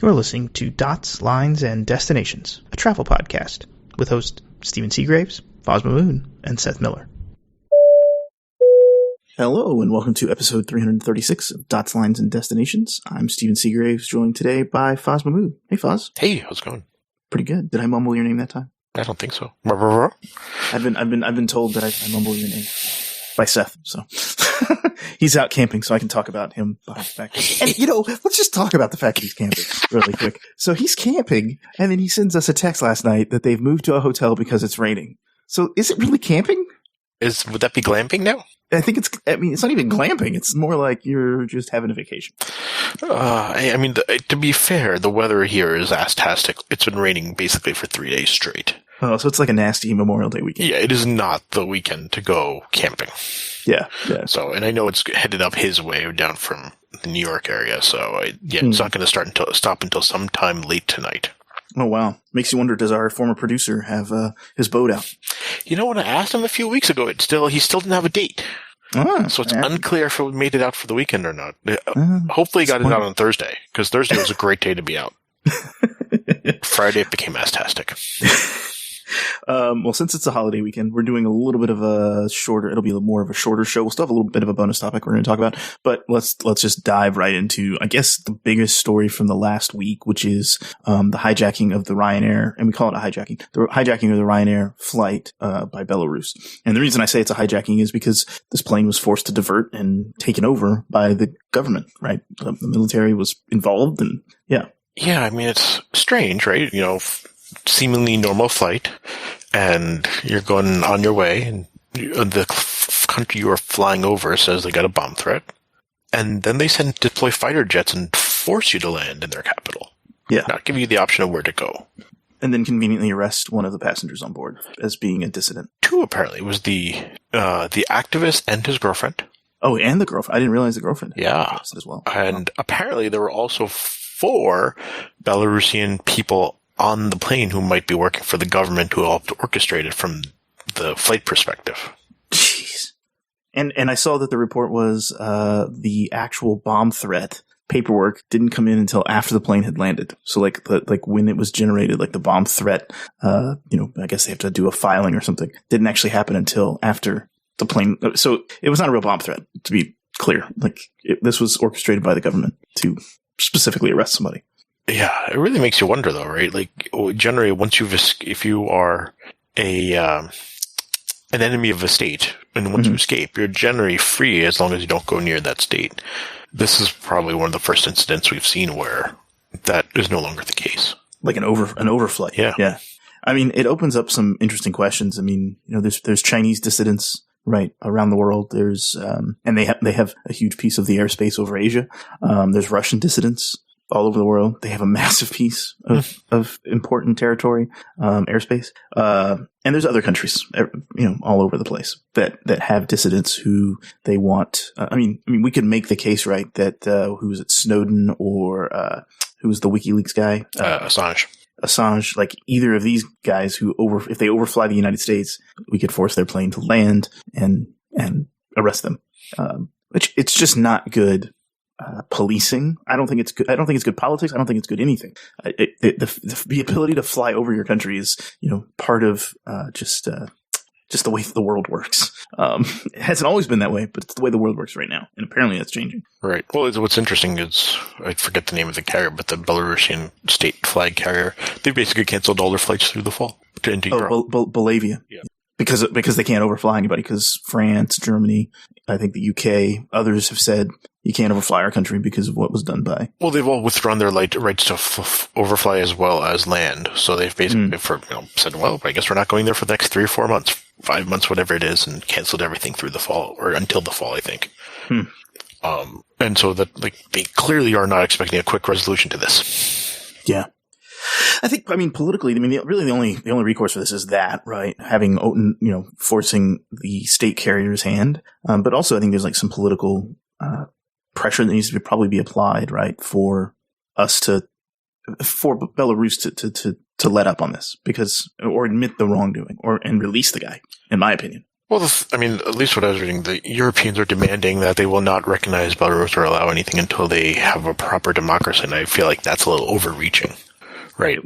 You're listening to Dots, Lines, and Destinations, a travel podcast with hosts Stephen Seagraves, Fosma Moon, and Seth Miller. Hello, and welcome to episode 336 of Dots, Lines, and Destinations. I'm Stephen Seagraves, joined today by Fosma Moon. Hey, Foz. Hey, how's it going? Pretty good. Did I mumble your name that time? I don't think so. I've been told that I mumble your name by Seth, so he's out camping, so I can talk about him behind the back. And let's just talk about the fact that he's camping really quick. So he's camping, and then he sends us a text last night that they've moved to a hotel because it's raining. So is it really camping? Would that be glamping now? I think it's not even glamping. It's more like you're just having a vacation. To be fair, the weather here is ass-tastic. It's been raining basically for 3 days straight. Oh, so it's like a nasty Memorial Day weekend. Yeah, it is not the weekend to go camping. Yeah. So, and I know it's headed up his way down from the New York area. So, it's not going to stop until sometime late tonight. Oh, wow. Makes you wonder, does our former producer have his boat out? You know, when I asked him a few weeks ago, he still didn't have a date. So it's unclear if it made it out for the weekend or not. Hopefully he got it out on Thursday, because Thursday was a great day to be out. Friday it became ass-tastic. Well, since it's a holiday weekend, we're doing a little bit of it'll be more of a shorter show. We'll still have a little bit of a bonus topic we're going to talk about, but let's just dive right into, I guess, the biggest story from the last week, which is the hijacking of the Ryanair, and we call it a hijacking, the hijacking of the Ryanair flight by Belarus. And the reason I say it's a hijacking is because this plane was forced to divert and taken over by the government, right? The military was involved, and yeah. Yeah, I mean, it's strange, right? Seemingly normal flight, and you're going on your way, and the country you are flying over says they got a bomb threat, and then they deploy fighter jets and force you to land in their capital. Yeah. Not give you the option of where to go. And then conveniently arrest one of the passengers on board as being a dissident. Two, apparently. It was the activist and his girlfriend. Oh, and the girlfriend. I didn't realize the girlfriend had arrested as well. And apparently there were also 4 Belarusian people on the plane who might be working for the government who helped orchestrate it from the flight perspective. Jeez. And I saw that the report was the actual bomb threat paperwork didn't come in until after the plane had landed. So like when it was generated, like the bomb threat, I guess they have to do a filing or something. Didn't actually happen until after the plane. So it was not a real bomb threat, to be clear. This was orchestrated by the government to specifically arrest somebody. Yeah, it really makes you wonder, though, right? Like, generally, if you are an enemy of a state, and once you escape, you're generally free as long as you don't go near that state. This is probably one of the first incidents we've seen where that is no longer the case. Like an overflight. Yeah. I mean, it opens up some interesting questions. I mean, there's Chinese dissidents right around the world. There's and they have a huge piece of the airspace over Asia. There's Russian dissidents all over the world. They have a massive piece of important territory, airspace. And there's other countries, all over the place that have dissidents who they want. I mean, we could make the case, right, that, who was it, Snowden or, who was the WikiLeaks guy? Assange, like either of these guys if they overfly the United States, we could force their plane to land and arrest them. Which it's just not good. Policing. I don't think it's good. I don't think it's good politics. I don't think it's good anything. The ability to fly over your country is, part of just the way the world works. It hasn't always been that way, but it's the way the world works right now, and apparently that's changing. Right. Well, what's interesting is I forget the name of the carrier, but the Belarusian state flag carrier, they basically canceled all their flights through the fall into Europe. Bolivia. Yeah. Because they can't overfly anybody. Because France, Germany, I think the UK, others have said you can't overfly our country because of what was done by. Well, they've all withdrawn their rights to overfly as well as land. So they've basically said, well, I guess we're not going there for the next 3 or 4 months, 5 months, whatever it is, and canceled everything through the fall or until the fall, I think. And so that they clearly are not expecting a quick resolution to this. Yeah. Politically, really the only recourse for this is that, right? Having, forcing the state carrier's hand. But also I think there's some political, pressure that needs to probably be applied, right? For Belarus to let up on this or admit the wrongdoing and release the guy, in my opinion. Well, I mean, at least what I was reading, the Europeans are demanding that they will not recognize Belarus or allow anything until they have a proper democracy, and I feel like that's a little overreaching. Right.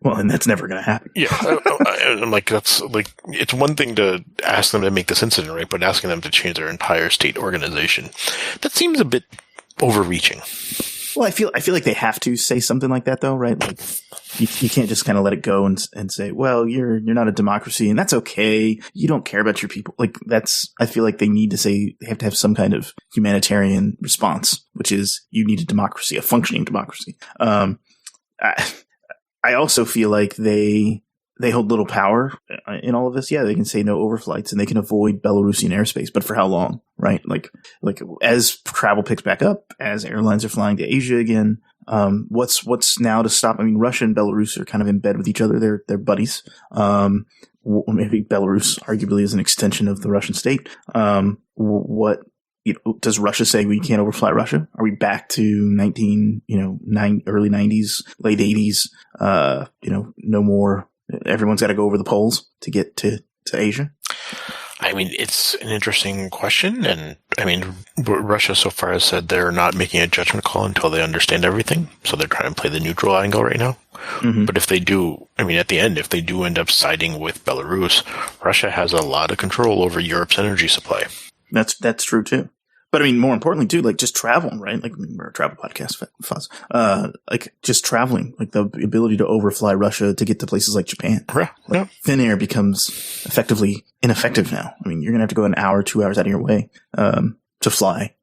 Well, and that's never going to happen. Yeah. I'm like, that's like, it's one thing to ask them to make this incident, right? But asking them to change their entire state organization, that seems a bit overreaching. Well, I feel like they have to say something like that, though, right? Like, you can't just kind of let it go and say, well, you're not a democracy, and that's okay. You don't care about your people. Like, I feel like they need to say, they have to have some kind of humanitarian response, which is, you need a democracy, a functioning democracy. I also feel like they hold little power in all of this. Yeah, they can say no overflights and they can avoid Belarusian airspace, but for how long, right? Like as travel picks back up, as airlines are flying to Asia again, what's now to stop? I mean, Russia and Belarus are kind of in bed with each other. They're buddies. Maybe Belarus arguably is an extension of the Russian state. Does Russia say we can't overfly Russia? Are we back to early 90s, late 80s? No more. Everyone's got to go over the poles to get to Asia. I mean, it's an interesting question. And I mean, Russia so far has said they're not making a judgment call until they understand everything. So they're trying to play the neutral angle right now. Mm-hmm. But if they do, I mean, at the end, if they do end up siding with Belarus, Russia has a lot of control over Europe's energy supply. That's true too. But I mean, more importantly too, like just traveling, right? Like we're a travel podcast, Fuzz. Like just traveling, like the ability to overfly Russia to get to places like Japan. Yeah. Like thin air becomes effectively ineffective now. I mean, you're gonna have to go an hour, 2 hours out of your way to fly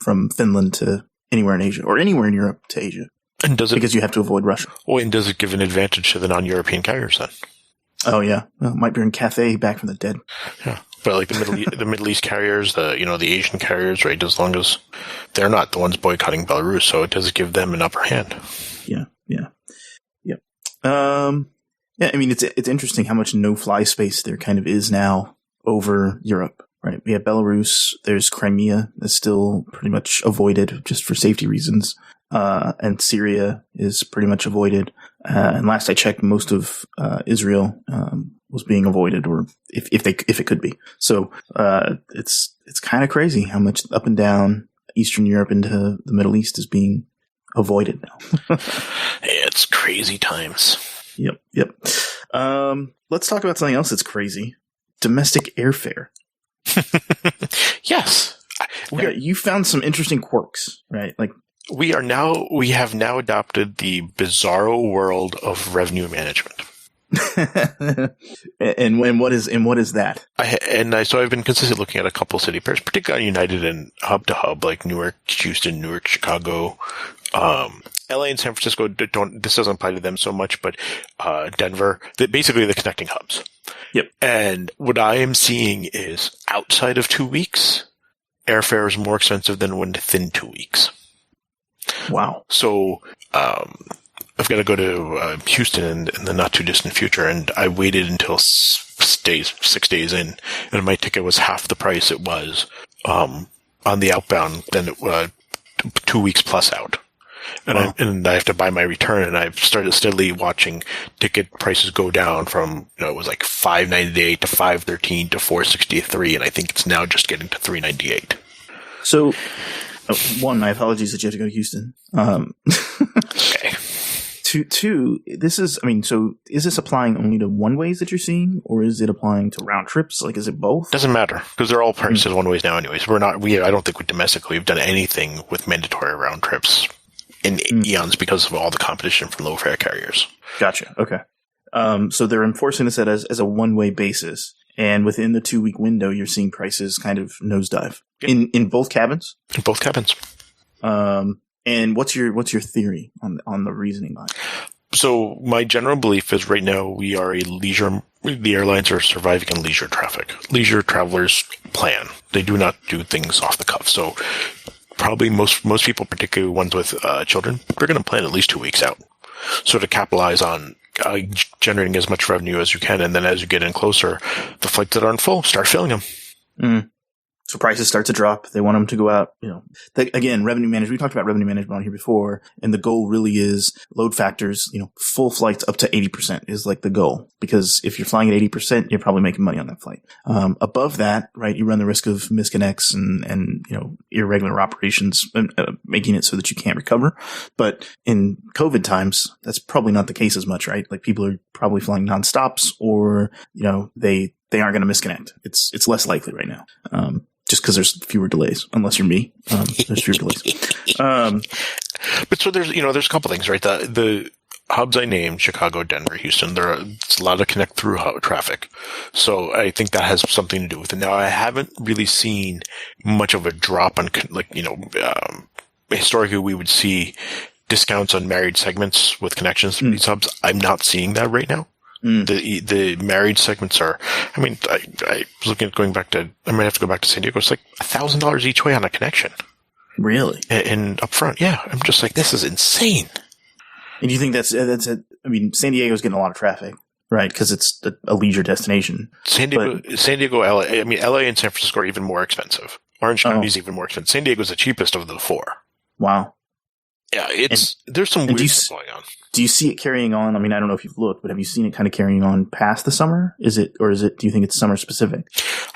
from Finland to anywhere in Asia or anywhere in Europe to Asia. And because you have to avoid Russia. Well, and does it give an advantage to the non-European carriers then? Oh yeah, well, might bring Cathay back from the dead. Yeah. But like the Middle East carriers, the Asian carriers, right? As long as they're not the ones boycotting Belarus, so it does give them an upper hand. Yeah. I mean, it's interesting how much no-fly space there kind of is now over Europe, right? We have Belarus. There's Crimea that's still pretty much avoided just for safety reasons, and Syria is pretty much avoided. And last I checked, most of Israel was being avoided, or if it could be. So it's kind of crazy how much up and down Eastern Europe into the Middle East is being avoided now. It's crazy times. Yep. Let's talk about something else that's crazy: domestic airfare. Yes, you found some interesting quirks, right? Like. We have now adopted the bizarro world of revenue management. and what is that? So I've been consistently looking at a couple city pairs, particularly on United and hub to hub, like Newark, Houston, Newark, Chicago, LA and San Francisco. This doesn't apply to them so much, but Denver. Basically the connecting hubs. Yep. And what I am seeing is outside of 2 weeks, airfare is more expensive than within 2 weeks. Wow. So, I've got to go to Houston in the not too distant future, and I waited until 6 days in, and my ticket was half the price it was on the outbound than 2 weeks plus out. And wow. I have to buy my return, and I've started steadily watching ticket prices go down from, it was like $598 to $513 to $463, and I think it's now just getting to $398. So. One, my apologies that you have to go to Houston. Okay. Two, so is this applying only to one ways that you're seeing, or is it applying to round trips? Like, is it both? Doesn't matter, because they're all prices one ways now anyways. I don't think we domestically have done anything with mandatory round trips in eons because of all the competition from low fare carriers. Gotcha. Okay. So they're enforcing this as a one-way basis. And within the 2 week window, you're seeing prices kind of nosedive in both cabins. In both cabins. And what's your theory on the reasoning behind it? So my general belief is right now the airlines are surviving in leisure traffic. Leisure travelers plan. They do not do things off the cuff. So probably most people, particularly ones with children, they're going to plan at least 2 weeks out. So to capitalize on generating as much revenue as you can, and then as you get in closer, the flights that aren't full, start filling them. So prices start to drop. They want them to go out, again, revenue management. We talked about revenue management on here before, and the goal really is load factors, full flights up to 80% is like the goal, because if you're flying at 80%, you're probably making money on that flight. Above that, right, you run the risk of misconnects and irregular operations, making it so that you can't recover. But in COVID times, that's probably not the case as much, right? Like people are probably flying nonstops, or, they aren't going to misconnect. It's less likely right now. Just because there's fewer delays, unless you're me, there's fewer delays. But so there's a couple things, right? The hubs I named, Chicago, Denver, Houston, it's a lot of connect through traffic. So I think that has something to do with it. Now, I haven't really seen much of a drop on, historically we would see discounts on married segments with connections through these hubs. I'm not seeing that right now. The married segments are, I was looking at I might have to go back to San Diego. It's like $1,000 each way on a connection. Really? And up front. Yeah. I'm just like, this is insane. And do you think that's it? San Diego's getting a lot of traffic, right? Because it's a leisure destination. San Diego, LA, LA and San Francisco are even more expensive. Orange County is even more expensive. San Diego's the cheapest of the four. Wow. Yeah, there's some weird stuff going on. Do you see it carrying on? I don't know if you've looked, but have you seen it kind of carrying on past the summer? Do you think it's summer specific?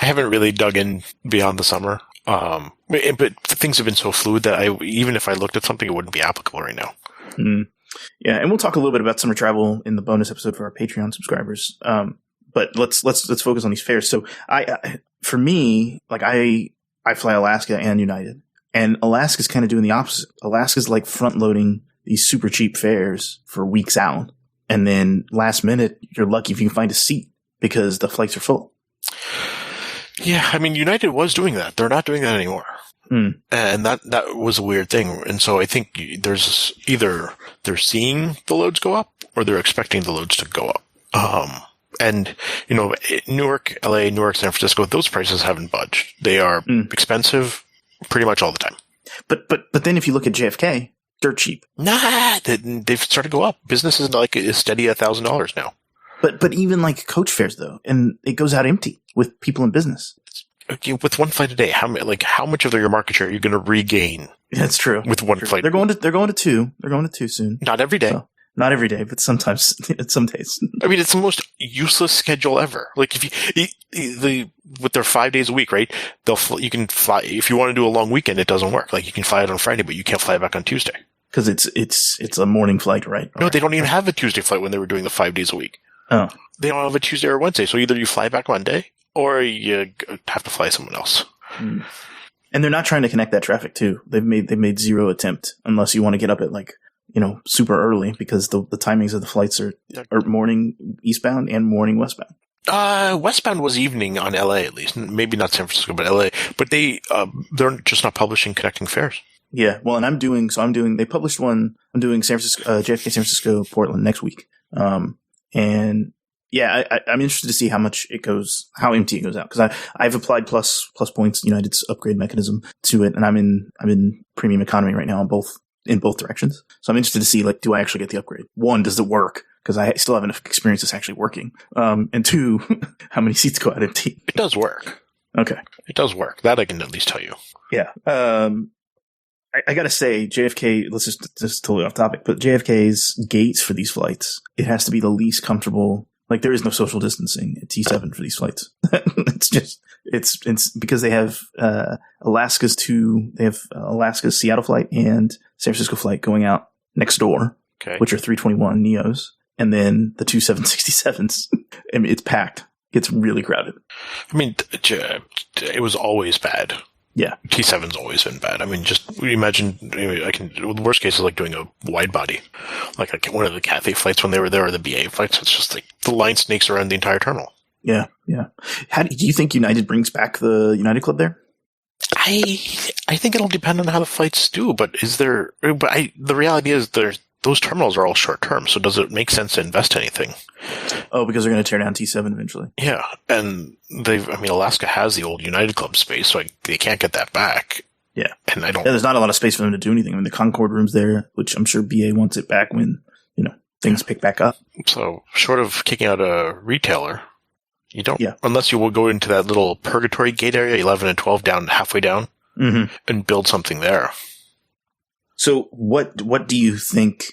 I haven't really dug in beyond the summer. But things have been so fluid that even if I looked at something, it wouldn't be applicable right now. Mm. Yeah. And we'll talk a little bit about summer travel in the bonus episode for our Patreon subscribers. But let's focus on these fares. So for me, like I fly Alaska and United. And Alaska's kind of doing the opposite. Alaska's like front loading these super cheap fares for weeks out. And then last minute, you're lucky if you can find a seat because the flights are full. Yeah. United was doing that. They're not doing that anymore. And that was a weird thing. And so I think there's either they're seeing the loads go up or they're expecting the loads to go up. And, Newark, LA, Newark, San Francisco, those prices haven't budged. They are expensive pretty much all the time. But then if you look at JFK, dirt cheap. Nah, they've started to go up. Business is like is steady $1,000 now. But even like coach fares though, and it goes out empty with people in business. With one flight a day, how much of your market share are you going to regain? That's true. With one flight, they're going to two. They're going to two soon. Not every day. So, not every day, but sometimes, some days. It's the most useless schedule ever. Like with their 5 days a week, right? You can fly if you want to do a long weekend. It doesn't work. Like you can fly it on Friday, but you can't fly it back on Tuesday because it's a morning flight, right? No, they don't even have a Tuesday flight when they were doing the 5 days a week. Oh, they don't have a Tuesday or Wednesday. So either you fly back Monday or you have to fly someone else. And they're not trying to connect that traffic too. They've made zero attempt unless you want to get up at super early because the timings of the flights are morning eastbound and morning westbound. Westbound was evening on LA at least. Maybe not San Francisco, but LA. But they're just not publishing connecting fares. Yeah. Well, and they published one. I'm doing San Francisco, JFK, San Francisco, Portland next week. And yeah, I'm interested to see how empty it goes out. Cause I've applied plus points, United's upgrade mechanism to it. And I'm in premium economy right now in both directions. So I'm interested to see, do I actually get the upgrade? One, does it work? Because I still haven't experienced this actually working. And two, how many seats go out empty? It does work. Okay. It does work. That I can at least tell you. Yeah. I gotta say, JFK, let's just totally off topic, but JFK's gates for these flights, it has to be the least comfortable. Like there is no social distancing at T7 for these flights. it's because they have, Alaska's Seattle flight and San Francisco flight going out next door, which are 321 Neos, and then the two 767s. It's packed. It's really crowded. It was always bad. Yeah. T7's always been bad. Just imagine, the worst case is like doing a wide body, like one of the Cathay flights when they were there, or the BA flights. It's just like the line snakes around the entire terminal. Yeah. Yeah. How do you think United brings back the United Club there? I think it'll depend on how the flights do, but the reality is those terminals are all short term. So does it make sense to invest anything? Oh, because they're going to tear down T7 eventually. Yeah. And Alaska has the old United Club space, so they can't get that back. Yeah. And there's not a lot of space for them to do anything. The Concorde room's there, which I'm sure BA wants it back when, things pick back up. So short of kicking out a retailer, You don't, unless you will go into that little purgatory gate area, 11 and 12 down, halfway down, and build something there. So what do you think?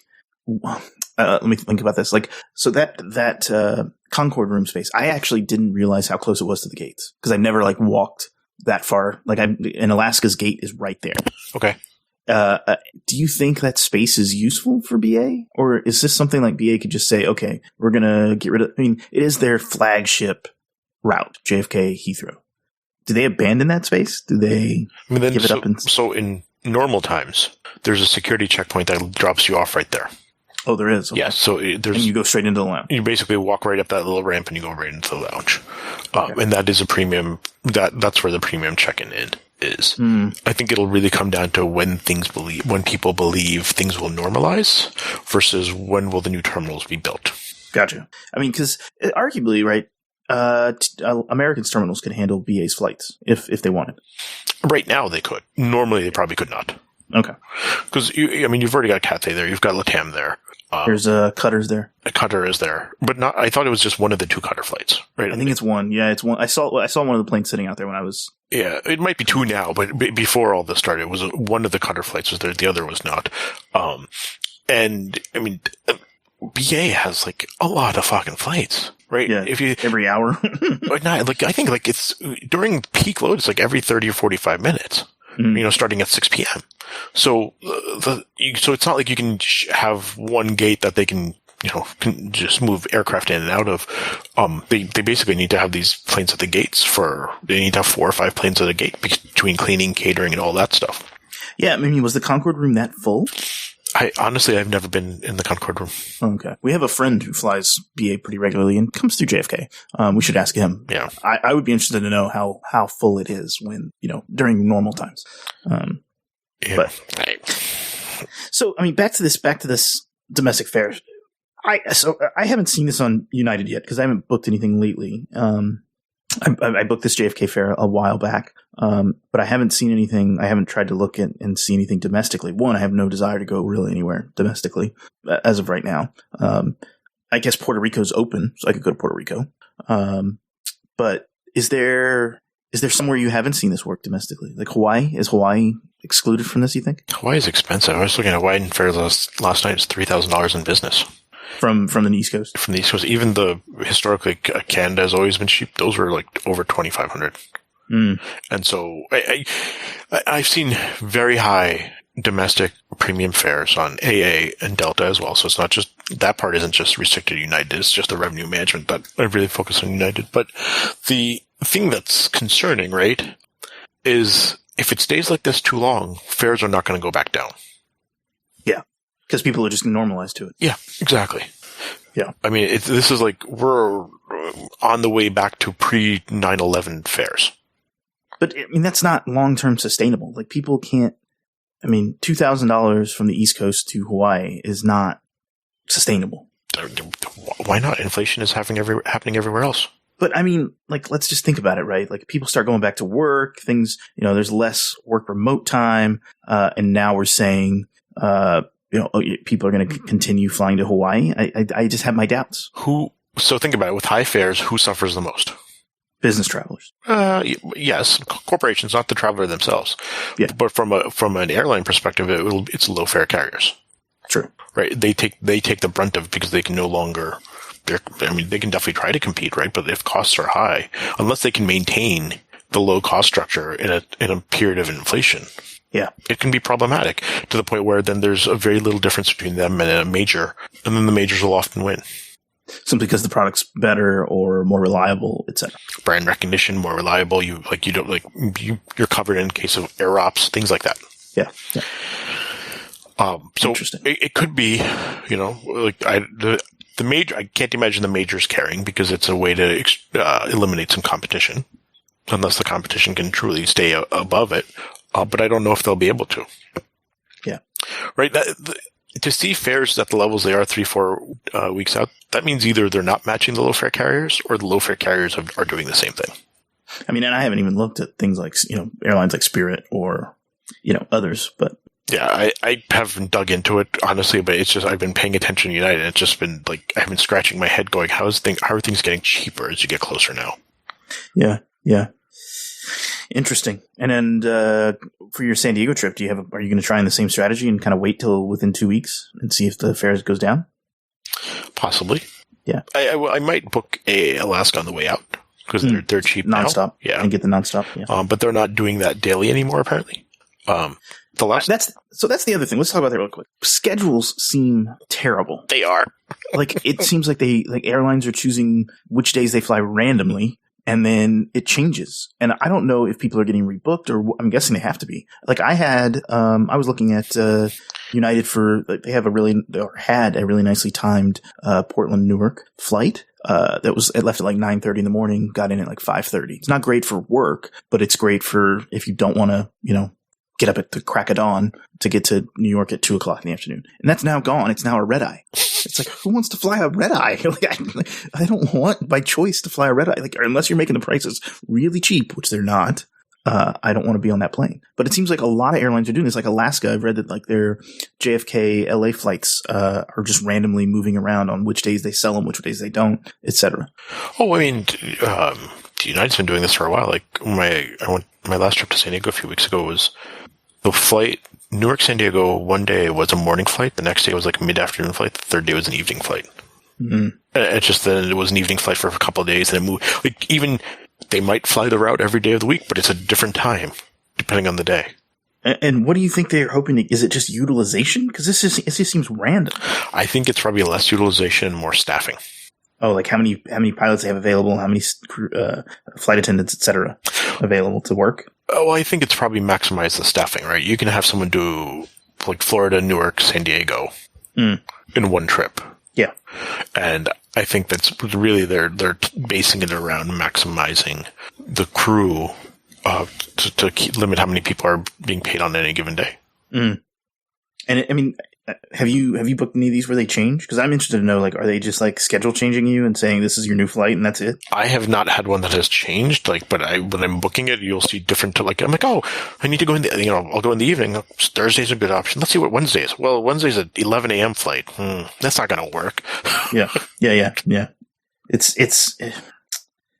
Let me think about this. Like, so that Concord room space, I actually didn't realize how close it was to the gates because I never like walked that far. Like, and Alaska's gate is right there. Okay. Do you think that space is useful for BA, or is this something like BA could just say, okay, we're gonna get rid of? I mean, it is their flagship route, JFK Heathrow. Do they abandon that space? Do they give it up? So in normal times, there's a security checkpoint that drops you off right there. Oh, there is. Okay. Yeah. So and you go straight into the lounge. You basically walk right up that little ramp and you go right into the lounge. Okay. And that is a premium. That's where the premium check-in is. I think it'll really come down to when people believe things will normalize versus when will the new terminals be built. Gotcha. I mean, because arguably, right, American's terminals could handle BA's flights if they wanted. Right now they could. Normally they probably could not. Okay. Because, you've already got Cathay there. You've got LATAM there. There's Qatar's there. Qatar is there. But not. I thought it was just one of the two Qatar flights. Right? I think it's one. Yeah, it's one. I saw one of the planes sitting out there when I was... Yeah, it might be two now, but before all this started, it was one of the Qatar flights was there. The other was not. And, I mean, BA has, like, a lot of fucking flights. Right? Yeah, every hour. I think, like, it's... During peak load, it's like every 30 or 45 minutes. Starting at 6 p.m. So, so it's not like you can have one gate that they can just move aircraft in and out of. They basically need to have these planes at the gates they need to have 4 or 5 planes at a gate between cleaning, catering, and all that stuff. Yeah, I mean, was the Concorde room that full? I've never been in the Concorde room. Okay. We have a friend who flies BA pretty regularly and comes through JFK. We should ask him. Yeah. I would be interested to know how full it is when, during normal times. But so, I mean, back to this domestic fare. I haven't seen this on United yet because I haven't booked anything lately. I booked this JFK fare a while back, but I haven't seen anything. I haven't tried to look at and see anything domestically. One, I have no desire to go really anywhere domestically as of right now. I guess Puerto Rico's open, so I could go to Puerto Rico. But is there somewhere you haven't seen this work domestically? Like Hawaii? Is Hawaii excluded from this, you think? Hawaii is expensive. I was looking at Hawaii fare last night. It's $3,000 in business. From the East Coast? From the East Coast. Even historically, Canada has always been cheap. Those were like over $2,500. And so I've seen very high domestic premium fares on AA and Delta as well. So it's not just, that part isn't just restricted to United. It's just the revenue management that I really focus on United. But the thing that's concerning, right, is if it stays like this too long, fares are not going to go back down. Yeah. Because people are just normalized to it. Yeah, exactly. Yeah. I mean, this is like we're on the way back to pre-9/11 fares. But, I mean, that's not long-term sustainable. Like, people can't... I mean, $2,000 from the East Coast to Hawaii is not sustainable. Why not? Inflation is happening everywhere else. But, I mean, like, let's just think about it, right? Like, people start going back to work, things, there's less work remote time, and now we're saying... people are going to continue flying to Hawaii. I just have my doubts. So think about it. With high fares, who suffers the most? Business travelers. Yes, corporations, not the traveler themselves. Yeah. But from an airline perspective, it's low fare carriers. True. Right. They take the brunt of it because they can no longer. They can definitely try to compete, right? But if costs are high, unless they can maintain the low cost structure in a period of inflation. Yeah. It can be problematic to the point where then there's a very little difference between them and a major, and then the majors will often win. Simply because the product's better or more reliable, etc. Brand recognition, more reliable. You're covered in case of air ops, things like that. Yeah. So interesting. It could be, the major. I can't imagine the majors caring because it's a way to eliminate some competition, unless the competition can truly stay above it. But I don't know if they'll be able to. Yeah. Right. To see fares at the levels they are 3-4 weeks out, that means either they're not matching the low fare carriers or the low fare carriers are doing the same thing. I mean, and I haven't even looked at things like, airlines like Spirit or, others, but Yeah, I haven't dug into it, honestly, but it's just, I've been paying attention to United, and it's just been, like, I've been scratching my head going, how are things getting cheaper as you get closer now? Yeah. Interesting. And then for your San Diego trip, are you going to try in the same strategy and kind of wait till within 2 weeks and see if the fares goes down? Possibly. Yeah. I might book a Alaska on the way out because they're cheap nonstop. now. Yeah. And get the nonstop. Yeah. But they're not doing that daily anymore, apparently. That's the other thing. Let's talk about that real quick. Schedules seem terrible. They are. Like, it seems like airlines are choosing which days they fly randomly, and then it changes. And I don't know if people are getting rebooked, or I'm guessing they have to be. Like, I was looking at United they had a really nicely timed Portland Newark flight. It left at like 9:30 in the morning, got in at like 5:30. It's not great for work, but it's great for if you don't want to, get up at the crack of dawn to get to New York at 2:00 in the afternoon. And that's now gone. It's now a red eye. It's like, who wants to fly a red eye? I don't want by choice to fly a red eye. Like, unless you're making the prices really cheap, which they're not. I don't want to be on that plane. But it seems like a lot of airlines are doing this. Like Alaska, I've read that like their JFK LA flights are just randomly moving around on which days they sell them, which days they don't, etc. Oh, I mean, United's been doing this for a while. Like my last trip to San Diego a few weeks ago was the flight Newark San Diego. One day was a morning flight. The next day was like a mid-afternoon flight. The third day was an evening flight. Mm-hmm. It's just that it was an evening flight for a couple of days, and it moved. Like, even they might fly the route every day of the week, but it's a different time depending on the day. And what do you think they're hoping to? Is it just utilization? Because it just seems random. I think it's probably less utilization and more staffing. Oh, like how many pilots they have available, how many flight attendants, etc., available to work? Oh, well, I think it's probably maximize the staffing, right? You can have someone do like Florida, Newark, San Diego in one trip. Yeah, and I think that's really they're basing it around maximizing the crew to limit how many people are being paid on any given day. Mm. And I mean, have you booked any of these where they change? Because I'm interested to know, like, are they just like schedule changing you and saying this is your new flight and that's it? I have not had one that has changed. Like, but when I'm booking it, you'll see different. Like, I'm like, oh, I need to go in the, I'll go in the evening. Thursday's a good option. Let's see what Wednesday is. Well, Wednesday's an 11 a.m. flight. That's not going to work. Yeah. It's.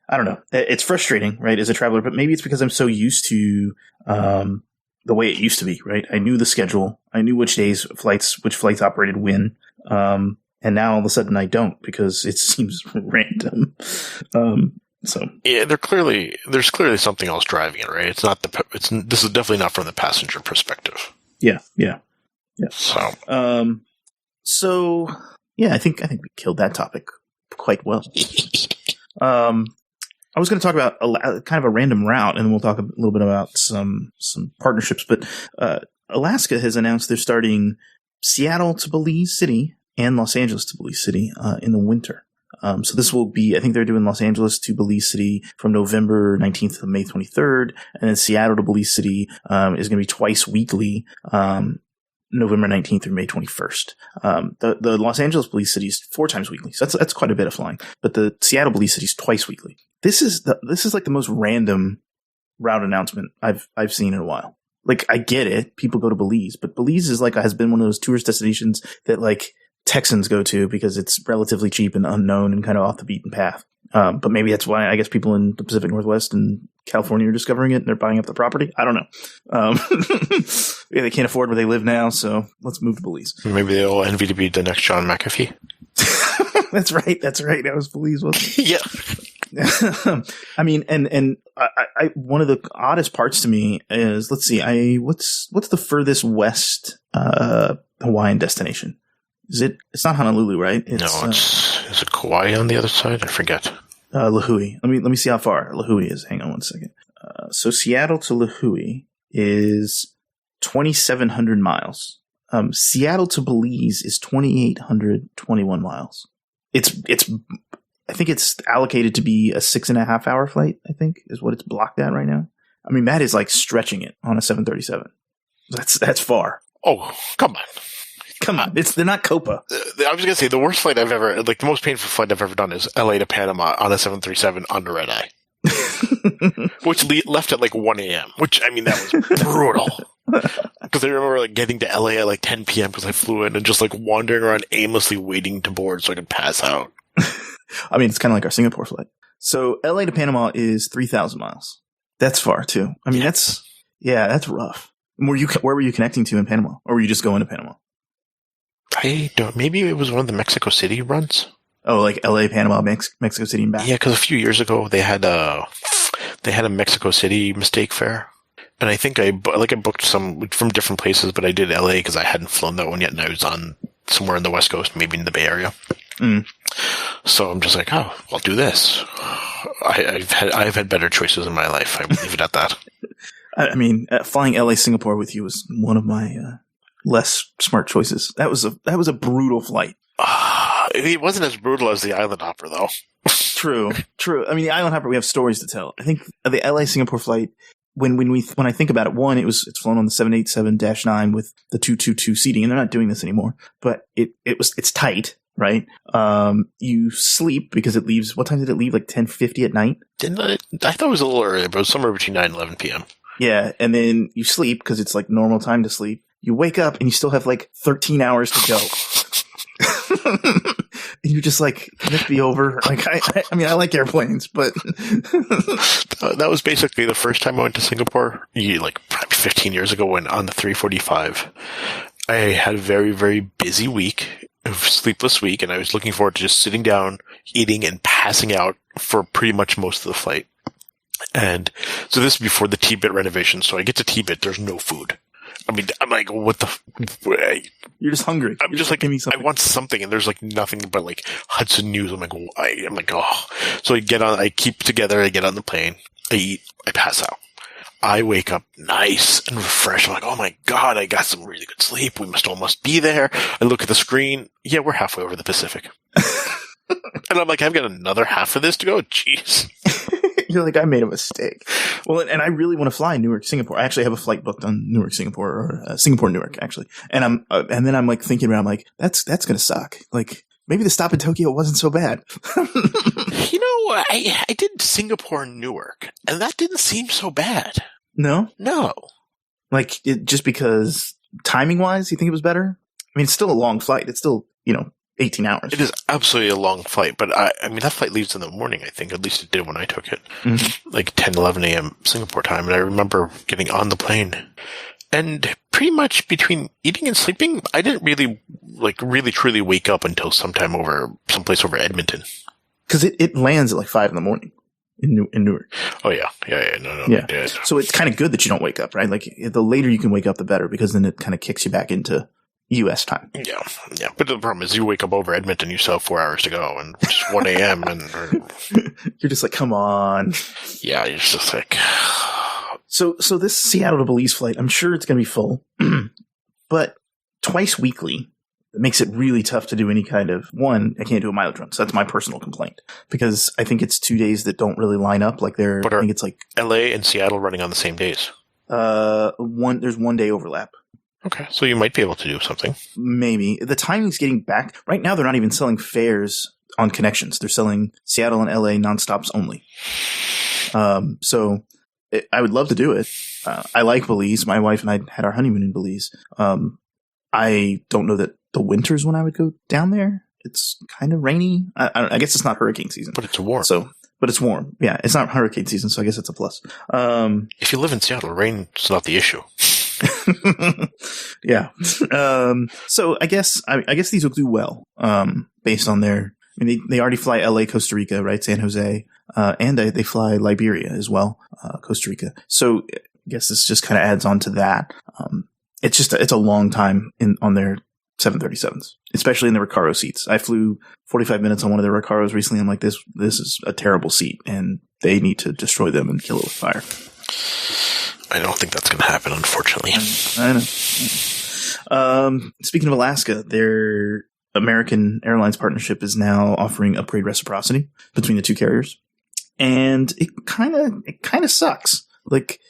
I don't know. It's frustrating, right, as a traveler, but maybe it's because I'm so used to the way it used to be, right? I knew the schedule. I knew which flights operated when. And now all of a sudden I don't because it seems random. So yeah, there's clearly something else driving it, right? It's not this is definitely not from the passenger perspective. Yeah. So yeah, I think we killed that topic quite well. I was going to talk about kind of a random route, and then we'll talk a little bit about some partnerships. But Alaska has announced they're starting Seattle to Belize City and Los Angeles to Belize City in the winter. So this will be, I think they're doing Los Angeles to Belize City from November 19th to May 23rd, and then Seattle to Belize City is going to be twice weekly. November 19th through May 21st. The Los Angeles Belize City is 4 times weekly. So that's quite a bit of flying. But the Seattle Belize City is twice weekly. This is like the most random route announcement I've seen in a while. Like, I get it. People go to Belize, but Belize has been one of those tourist destinations that like Texans go to because it's relatively cheap and unknown and kind of off the beaten path. But maybe that's why I guess people in the Pacific Northwest and California are discovering it and they're buying up the property. I don't know. Yeah, they can't afford where they live now, so let's move to Belize. Maybe they'll envy to be the next John McAfee. That's right. That was Belize, wasn't it? Yeah. I mean, and I one of the oddest parts to me is, let's see, what's the furthest west Hawaiian destination? It's not Honolulu, right? Is it Kauai on the other side? I forget. Lahui. Let me see how far Lahui is. Hang on one second. So Seattle to Lahui is 2,700 miles. Seattle to Belize is 2,821 miles. I think it's allocated to be a 6.5 hour flight, I think is what it's blocked at right now. I mean, that is like stretching it on a 737. That's far. Oh, come on. Come on. They're not Copa. I was going to say the worst flight the most painful flight I've ever done is LA to Panama on a 737 on the red eye. which left at like 1 a.m., which, I mean, that was brutal. Because I remember like getting to LA at like 10 p.m. because I flew in and just like wandering around aimlessly waiting to board so I could pass out. I mean, it's kind of like our Singapore flight. So LA to Panama is 3,000 miles. That's far too. I mean, that's rough. Where were you connecting to in Panama? Or were you just going to Panama? I don't, maybe it was one of the Mexico City runs. Oh, like LA, Panama, Mexico City and back? Yeah, because a few years ago they had a Mexico City mistake fare. And I think I booked some from different places, but I did LA because I hadn't flown that one yet, and I was on somewhere in the West Coast, maybe in the Bay Area. So I'm just like, oh, I'll do this. I've had better choices in my life. I will leave it at that. I mean, flying LA Singapore with you was one of my less smart choices. That was a brutal flight. It wasn't as brutal as the Island Hopper, though. True. I mean, the Island Hopper, we have stories to tell. I think the LA Singapore flight, when I think about it, one, it's flown on the 787-9 with the 222 seating, and they're not doing this anymore. But it's tight, right? You sleep because it leaves. What time did it leave? Like 10:50 at night. I thought it was a little earlier, but it was somewhere between 9 and 11 p.m. Yeah, and then you sleep because it's like normal time to sleep. You wake up and you still have like 13 hours to go. And you're just like, can this be over? Like, I mean, I like airplanes, but that was basically the first time I went to Singapore, like probably 15 years ago, when on the 345. I had a very, very busy week, a sleepless week, and I was looking forward to just sitting down, eating, and passing out for pretty much most of the flight. And so this is before the T-bit renovation. So I get to T-bit, there's no food. I mean, I'm like, what the? You're just hungry. I'm just like, I want something, and there's like nothing but like Hudson News. I'm like, oh. So I get on the plane, I eat, I pass out. I wake up nice and refreshed. I'm like, oh my God, I got some really good sleep. We must almost be there. I look at the screen. Yeah, we're halfway over the Pacific. And I'm like, I've got another half of this to go. Jeez. You're like, I made a mistake. Well, and I really want to fly Newark, Singapore. I actually have a flight booked on Newark, Singapore, or Singapore, Newark, actually. And then I'm like thinking around, like, that's going to suck. Like, maybe the stop in Tokyo wasn't so bad. You know, I did Singapore, Newark, and that didn't seem so bad. No? No. Like, just because timing wise, you think it was better? I mean, it's still a long flight. It's still, 18 hours. It is absolutely a long flight, but I mean, that flight leaves in the morning, I think. At least it did when I took it. Mm-hmm. Like 10, 11 a.m. Singapore time. And I remember getting on the plane. And pretty much between eating and sleeping, I didn't really truly wake up until sometime someplace over Edmonton. Because it lands at like 5 in the morning in Newark. Oh, yeah. No. Yeah. So it's kind of good that you don't wake up, right? Like, the later you can wake up, the better, because then it kind of kicks you back into U.S. time. Yeah. But the problem is you wake up over Edmonton, you still have 4 hours to go, and it's 1 a.m. You're just like, come on. Yeah, you're just like... So this Seattle to Belize flight, I'm sure it's going to be full, but twice weekly, it makes it really tough to do any kind of... One, I can't do a mileage run, so that's my personal complaint, because I think it's 2 days that don't really line up. Like I think it's like... LA and Seattle running on the same days? There's 1 day overlap. Okay, so you might be able to do something. Maybe. The timing's getting back. Right now, they're not even selling fares on connections. They're selling Seattle and LA nonstops only. I would love to do it. I like Belize. My wife and I had our honeymoon in Belize. I don't know that the winters when I would go down there. It's kind of rainy. I guess it's not hurricane season. But it's warm. But it's warm. Yeah, it's not hurricane season, so I guess it's a plus. If you live in Seattle, rain's not the issue. Yeah. So I guess these will do well, based on their, I mean, they already fly LA, Costa Rica, right? San Jose, and they fly Liberia as well, Costa Rica. So I guess this just kind of adds on to that. It's a long time on their 737s, especially in the Recaro seats. I flew 45 minutes on one of the Recaros recently. I'm like, this is a terrible seat, and they need to destroy them and kill it with fire. I don't think that's going to happen, unfortunately. I know. Speaking of Alaska, their American Airlines partnership is now offering upgrade reciprocity between the two carriers. And it kind of sucks. Like,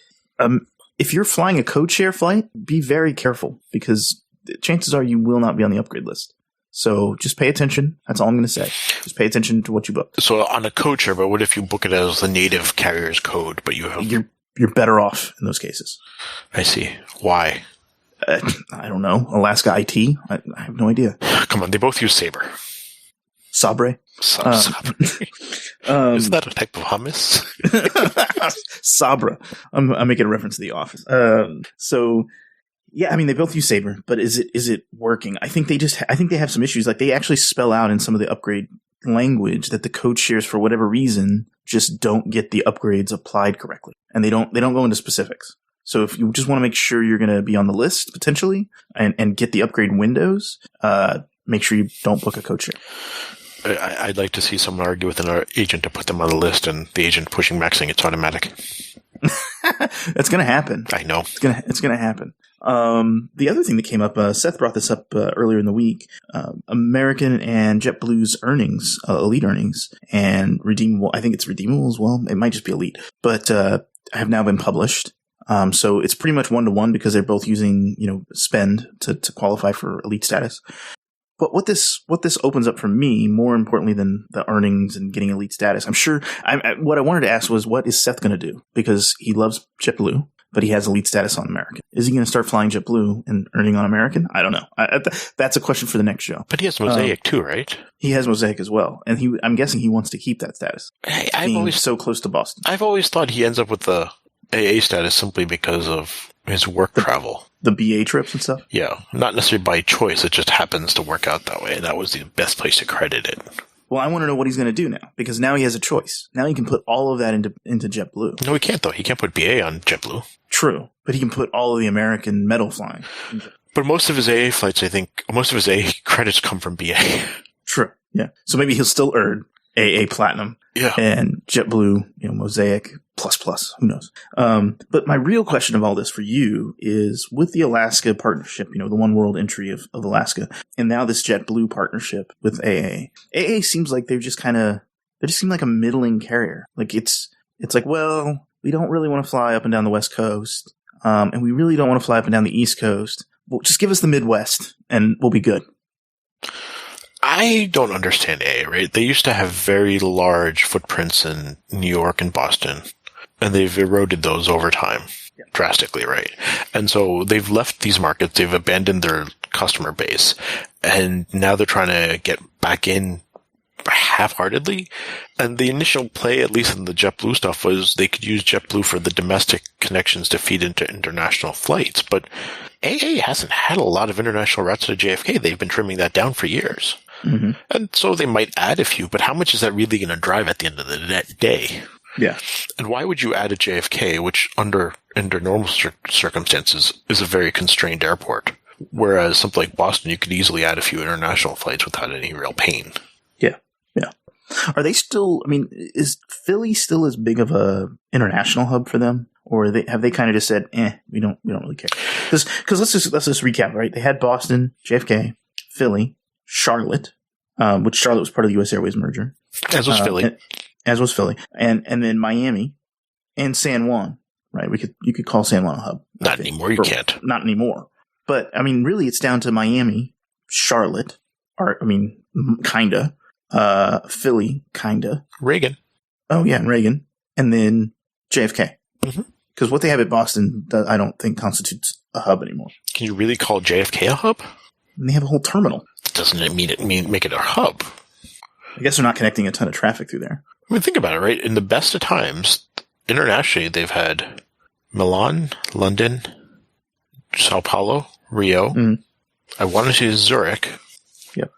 if you're flying a code share flight, be very careful, because chances are you will not be on the upgrade list. So just pay attention. That's all I'm going to say. Just pay attention to what you book. So on a code share, but what if you book it as the native carrier's code, but you have... You're better off in those cases. I see. Why? I don't know. Alaska IT? I have no idea. Come on, they both use Sabre. Sabre? Sabre. Isn't that a type of hummus? Sabra. I'm making a reference to The Office. So, yeah, I mean, they both use Sabre, but is it working? I think they have some issues. Like, they actually spell out in some of the upgrade language that the code shares, for whatever reason, just don't get the upgrades applied correctly. And they don't go into specifics. So if you just want to make sure you're going to be on the list potentially and get the upgrade windows, make sure you don't book a code share. I'd like to see someone argue with an agent to put them on the list, and the agent pushing back saying it's automatic. That's going to happen. I know. It's going to happen. The other thing that came up, Seth brought this up earlier in the week, American and JetBlue's earnings, elite earnings, and redeemable. I think it's redeemable as well. It might just be elite, but have now been published. So it's pretty much 1-to-1 because they're both using, spend to qualify for elite status. But what this opens up for me, more importantly than the earnings and getting elite status, I'm sure. What I wanted to ask was, what is Seth going to do? Because he loves JetBlue, but he has elite status on American. Is he going to start flying JetBlue and earning on American? I don't know. That's a question for the next show. But he has Mosaic too, right? He has Mosaic as well, and I'm guessing he wants to keep that status. I've always so close to Boston. I've always thought he ends up with the AA status simply because of his work travel. The BA trips and stuff? Yeah. Not necessarily by choice. It just happens to work out that way. And that was the best place to credit it. Well, I want to know what he's going to do now, because now he has a choice. Now he can put all of that into JetBlue. No, he can't, though. He can't put BA on JetBlue. True. But he can put all of the American metal flying. But most of his AA flights, I think, most of his AA credits come from BA. True. Yeah. So maybe he'll still earn AA Platinum. Yeah. And JetBlue, Mosaic plus, who knows? But my real question of all this for you is, with the Alaska partnership, the One World entry of Alaska, and now this JetBlue partnership with AA. AA seems like they just seem like a middling carrier. Like it's like, well, we don't really want to fly up and down the West Coast, and we really don't want to fly up and down the East Coast. Well, just give us the Midwest and we'll be good. I don't understand AA, right? They used to have very large footprints in New York and Boston, and they've eroded those over time drastically, right? And so they've left these markets, they've abandoned their customer base, and now they're trying to get back in half-heartedly. And the initial play, at least in the JetBlue stuff, was they could use JetBlue for the domestic connections to feed into international flights. But AA hasn't had a lot of international routes to JFK. They've been trimming that down for years. Mm-hmm. And so they might add a few, but how much is that really going to drive at the end of the day? Yeah. And why would you add a JFK, which under normal circumstances is a very constrained airport, whereas something like Boston, you could easily add a few international flights without any real pain? Yeah. Yeah. Are they still, is Philly still as big of a international hub for them? Or have they kind of just said, we don't really care? Because let's just recap, right? They had Boston, JFK, Philly, Charlotte, which Charlotte was part of the U.S. Airways merger. As was Philly. As was Philly. And then Miami and San Juan, right? You could call San Juan a hub. Not anymore, you can't. Not anymore. But, really, it's down to Miami, Charlotte, kinda, Philly, kinda. Reagan. Oh, yeah, Reagan. And then JFK. Mm-hmm. Because what they have at Boston, I don't think constitutes a hub anymore. Can you really call JFK a hub? And they have a whole terminal. Doesn't it make it a hub? I guess they're not connecting a ton of traffic through there. Think about it, right? In the best of times, internationally, they've had Milan, London, Sao Paulo, Rio. Mm-hmm. I want to say Zurich. Yep.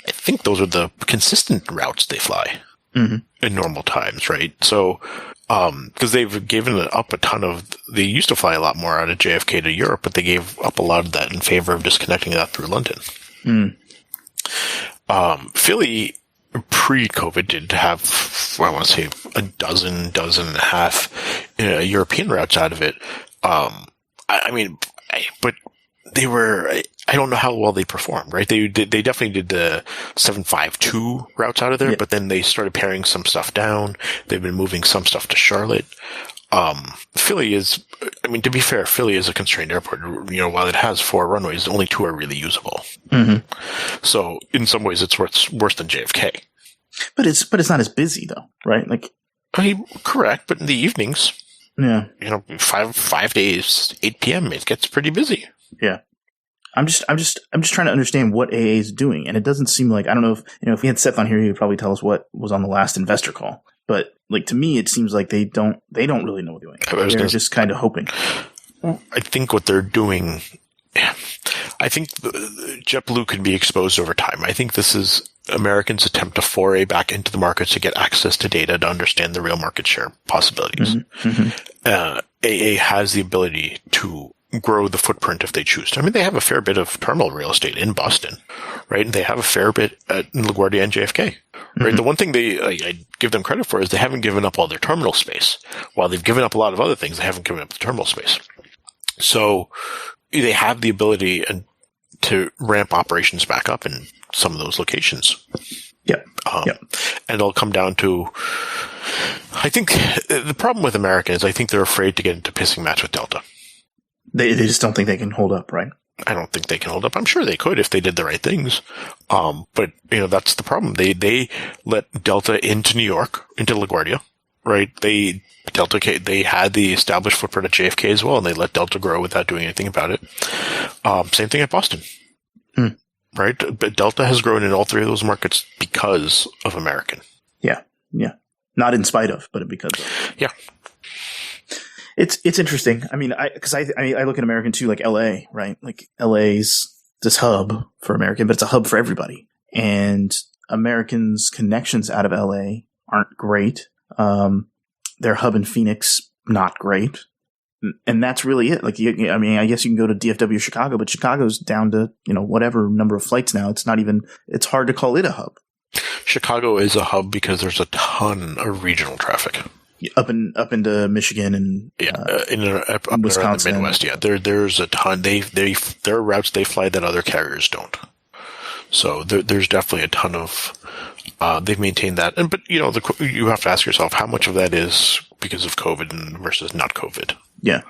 I think those are the consistent routes they fly in normal times, right? So, because they've given up a ton of, they used to fly a lot more out of JFK to Europe, but they gave up a lot of that in favor of just connecting that through London. Philly, pre-COVID, did have, I want to say, a dozen and a half European routes out of it. But they were, I don't know how well they performed, right? They definitely did the 752 routes out of there, but then they started paring some stuff down. They've been moving some stuff to Charlotte. Philly is, I mean, to be fair, Philly is a constrained airport. While it has 4 runways, only 2 are really usable. Mm-hmm. So in some ways, it's worse than JFK. But it's not as busy though, right? Like, I mean, correct, but in the evenings, yeah, 5 days, 8 p.m., it gets pretty busy. Yeah. I'm just trying to understand what AA is doing, and it doesn't seem like, I don't know if we had Seth on here, he would probably tell us what was on the last investor call. But like, to me, it seems like they don't really know what they're doing. They're just kind of hoping. I think what they're doing, I think JetBlue could be exposed over time. I think this is Americans' attempt to foray back into the markets to get access to data to understand the real market share possibilities. Mm-hmm. AA has the ability to grow the footprint if they choose to. I mean, they have a fair bit of terminal real estate in Boston, right? And they have a fair bit at LaGuardia and JFK, right? Mm-hmm. The one thing I give them credit for is they haven't given up all their terminal space. While they've given up a lot of other things, they haven't given up the terminal space. So they have the ability to ramp operations back up in some of those locations. Yep. And it'll come down to, I think the problem with America is I think they're afraid to get into pissing match with Delta. They just don't think they can hold up, right? I don't think they can hold up. I'm sure they could if they did the right things. But that's the problem. They let Delta into New York, into LaGuardia, right? They had the established footprint at JFK as well, and they let Delta grow without doing anything about it. Same thing at Boston. Right? But Delta has grown in all 3 of those markets because of American. Yeah. Not in spite of, but because of. Yeah. It's interesting. I mean, I look at American too, like LA, right? Like LA's this hub for American, but it's a hub for everybody. And Americans' connections out of LA aren't great. Their hub in Phoenix, not great. And that's really it. Like, I guess you can go to DFW Chicago, but Chicago's down to, whatever number of flights now. It's hard to call it a hub. Chicago is a hub because there's a ton of regional traffic. Up into Michigan and up Wisconsin, in the Midwest. Yeah, there's a ton. There are routes they fly that other carriers don't. So there's definitely a ton of. They've maintained that, but you have to ask yourself how much of that is because of COVID versus not COVID. Yeah,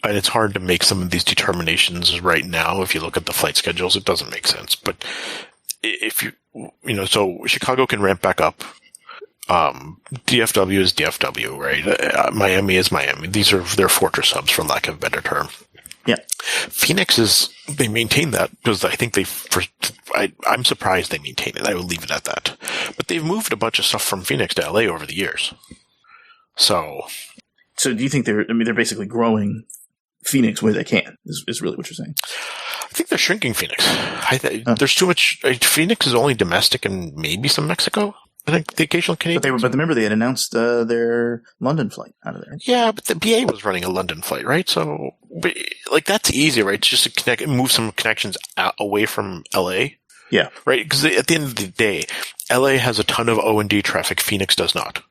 and it's hard to make some of these determinations right now. If you look at the flight schedules, it doesn't make sense. But if so Chicago can ramp back up. DFW is DFW, right? Miami is Miami. These are their fortress hubs, for lack of a better term. Yeah. Phoenix they maintain that because I think I'm surprised they maintain it. I will leave it at that. But they've moved a bunch of stuff from Phoenix to LA over the years. So do you think they're basically growing Phoenix where they can, is really what you're saying? I think they're shrinking Phoenix. There's too much. Phoenix is only domestic and maybe some Mexico. I think the occasional Canadian. But remember they had announced their London flight out of there. Yeah, but the BA was running a London flight, right? So, that's easy, right? Just to move some connections away from LA. Yeah. Right? Because at the end of the day, LA has a ton of O&D traffic. Phoenix does not.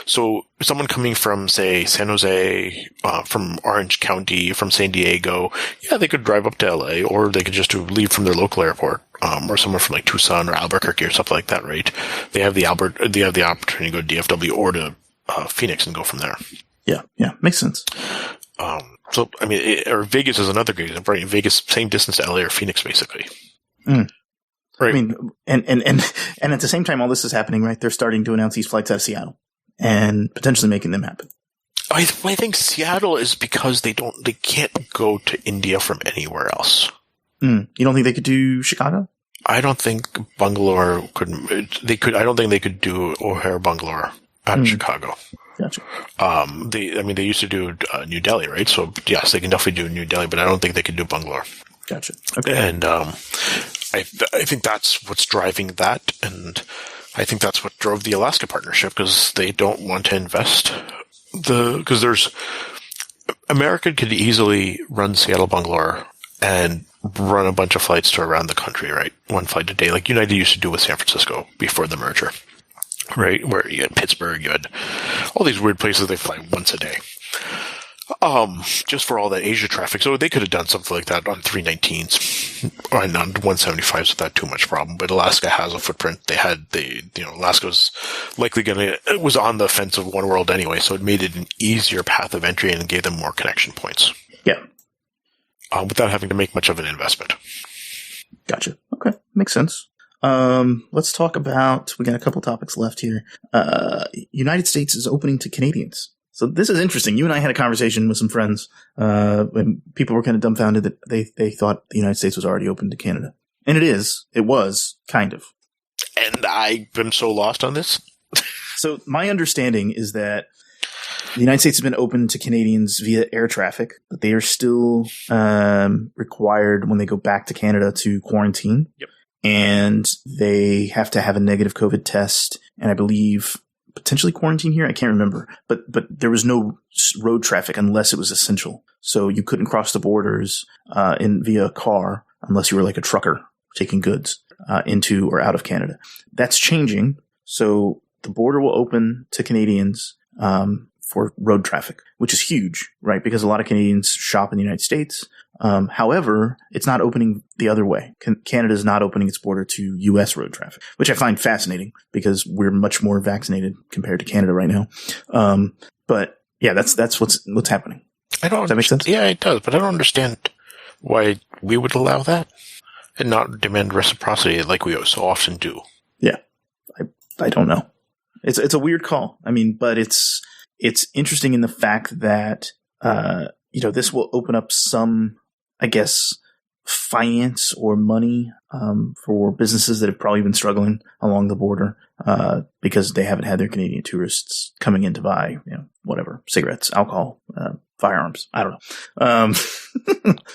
So someone coming from, say, San Jose, from Orange County, from San Diego, they could drive up to LA, or they could just leave from their local airport, or someone from like Tucson or Albuquerque or something like that, right? They have the opportunity to go to DFW or to Phoenix and go from there. Yeah, makes sense. So I mean, or Vegas is another great example, right? Vegas, same distance to LA or Phoenix, basically. Right. I mean, and at the same time, all this is happening, right? They're starting to announce these flights out of Seattle and potentially making them happen. I think Seattle is because they can't go to India from anywhere else. You don't think they could do Chicago? I don't think Bangalore could. I don't think they could do O'Hare Bangalore out of Chicago. Gotcha. They used to do New Delhi, right? So yes, they can definitely do New Delhi, but I don't think they could do Bangalore. Gotcha. Okay. And I think that's what's driving that, and I think that's what drove the Alaska partnership, because they don't want to invest because America could easily run Seattle Bangalore and run a bunch of flights to around the country, right? One flight a day, like United used to do with San Francisco before the merger, right? Where you had Pittsburgh, you had all these weird places they fly once a day. Just for all that Asia traffic. So they could have done something like that on 319s or on 175s without too much problem. But Alaska has a footprint. Alaska was likely it was on the fence of One World anyway, so it made it an easier path of entry and gave them more connection points. Yeah. Without having to make much of an investment. Gotcha. Okay. Makes sense. Let's talk about, we got a couple topics left here. United States is opening to Canadians. So this is interesting. You and I had a conversation with some friends, when people were kind of dumbfounded that they thought the United States was already open to Canada. And it was, kind of. And I've been so lost on this. So my understanding is that the United States has been open to Canadians via air traffic, but they are still required when they go back to Canada to quarantine. Yep. And they have to have a negative COVID test, and I believe potentially quarantine here. I can't remember, but there was no road traffic unless it was essential. So you couldn't cross the borders via a car unless you were like a trucker taking goods into or out of Canada. That's changing. So the border will open to Canadians for road traffic, which is huge, right? Because a lot of Canadians shop in the United States. However, it's not opening the other way. Canada is not opening its border to U.S. road traffic, which I find fascinating because we're much more vaccinated compared to Canada right now. But yeah, that's what's happening. Does that make sense? Yeah, it does. But I don't understand why we would allow that and not demand reciprocity like we so often do. Yeah, I don't know. It's a weird call. I mean, but it's interesting in the fact that this will open up some, I guess, finance or money for businesses that have probably been struggling along the border because they haven't had their Canadian tourists coming in to buy, whatever, cigarettes, alcohol, firearms. I don't know,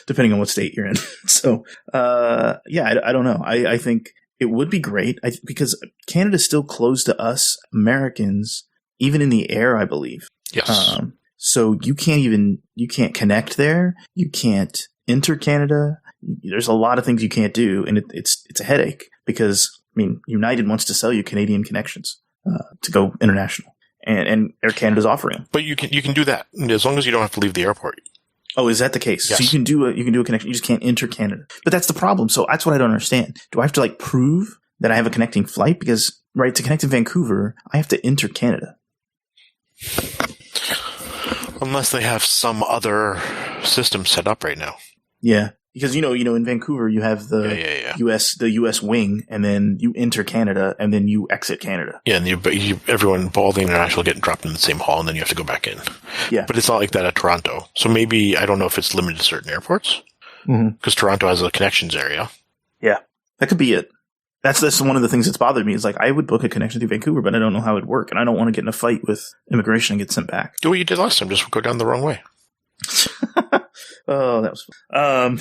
depending on what state you're in. So, I don't know. I think it would be great because Canada's still closed to us Americans, even in the air, I believe. Yes. So you can't connect there. You can't enter Canada. There's a lot of things you can't do. And it's a headache because, United wants to sell you Canadian connections, to go international, and Air Canada's offering them. But you can do that as long as you don't have to leave the airport. Oh, is that the case? Yes. So you can do a connection. You just can't enter Canada. But that's the problem. So that's what I don't understand. Do I have to prove that I have a connecting flight? Because, right, to connect to Vancouver, I have to enter Canada. Unless they have some other system set up right now. Yeah. Because, in Vancouver, you have the US wing, and then you enter Canada, and then you exit Canada. Yeah, and everyone, all the international getting dropped in the same hall, and then you have to go back in. Yeah. But it's not like that at Toronto. So maybe, I don't know if it's limited to certain airports. Because Toronto has a connections area. Yeah. That could be it. That's one of the things that's bothered me is I would book a connection to Vancouver, but I don't know how it would work. And I don't want to get in a fight with immigration and get sent back. Do what you did last time. Just go down the wrong way. Oh, that was fun.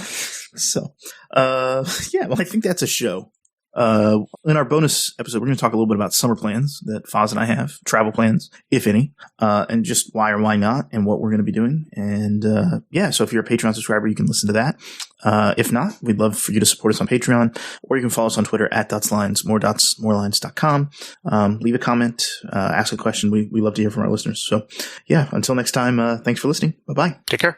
I think that's a show. In our bonus episode, we're going to talk a little bit about summer plans that Foz and I have, travel plans, if any, and just why or why not, and what we're going to be doing. And so if you're a Patreon subscriber, you can listen to that. If not, we'd love for you to support us on Patreon, or you can follow us on Twitter at @dotslines, morelines.com. Leave a comment, ask a question. We love to hear from our listeners. So, until next time, thanks for listening. Bye-bye. Take care.